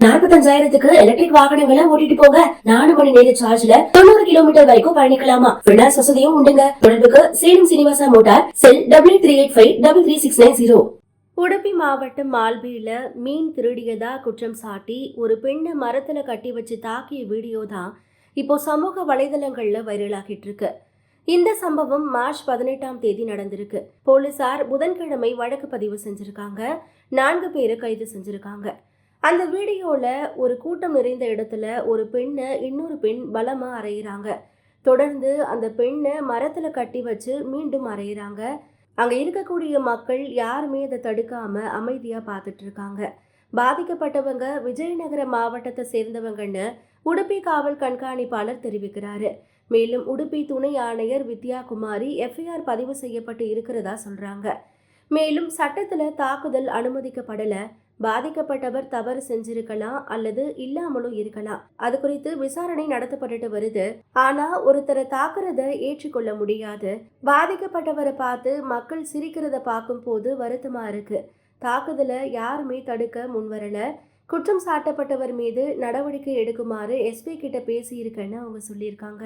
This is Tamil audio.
45,000க்கு எலக்ட்ரிக் வாகனங்களை ஓட்டிட்டு போங்க. 4 மணி நேர சார்ஜ்ல 90 கிலோமீட்டர் வரைக்கும் பயணிக்கலாமா. பினான்ஸ் வசதியும் உண்டுங்க. தொடர்புக்கு சேலம் சீனிவாசா மோட்டார் செல் 8838533690. உடுப்பி மாவட்டம் மால்பியில மீன் திருடியதா குற்றம் சாட்டி ஒரு பெண்ணை மரத்துல கட்டி வச்சு தாக்கிய வீடியோ தான் இப்போ சமூக வலைதளங்கள்ல வைரலாகிட்டு இருக்கு. இந்த சம்பவம் மார்ச் 18ஆம் தேதி நடந்திருக்கு. போலீசார் புதன்கிழமை வழக்கு பதிவு செஞ்சிருக்காங்க. 4 பேரை கைது செஞ்சிருக்காங்க. அந்த வீடியோல ஒரு கூட்டம் நிறைந்த இடத்துல ஒரு பெண்ணை இன்னொரு பெண் பலமா அறையிறாங்க. தொடர்ந்து அந்த பெண்ணை மரத்துல கட்டி வச்சு மீண்டும் அறையிறாங்க. அங்க இருக்கக்கூடிய மக்கள் யாருமே அதை தடுக்காம அமைதியா பார்த்துட்டு இருக்காங்க. பாதிக்கப்பட்டவங்க விஜயநகர மாவட்டத்தை சேர்ந்தவங்கன்னு உடுப்பி காவல் கண்காணிப்பாளர் தெரிவிக்கிறாரு. மேலும் உடுப்பி துணை ஆணையர் வித்யா குமாரி எஃப்ஐஆர் பதிவு செய்யப்பட்டு இருக்கிறதா சொல்றாங்க. மேலும் சட்டத்துல தாக்குதல் அனுமதிக்கப்படல, பாதிக்கப்பட்டவர் தவறு செஞ்சிருக்கலாம் அல்லது இல்லாமலும் இருக்கலாம். அது குறித்து விசாரணை நடத்தப்பட்டு வருது. ஆனா ஒருத்தரை தாக்குறத ஏற்றுக்கொள்ள முடியாது. பாதிக்கப்பட்டவரை பார்த்து மக்கள் சிரிக்கிறத பார்க்கும் போது வருத்தமா இருக்கு. தாக்குதலை யாருமே தடுக்க முன்வரல. குற்றம் சாட்டப்பட்டவர் மீது நடவடிக்கை எடுக்குமாறு எஸ்பி கிட்ட பேசியிருக்கேன்னு அவங்க சொல்லியிருக்காங்க.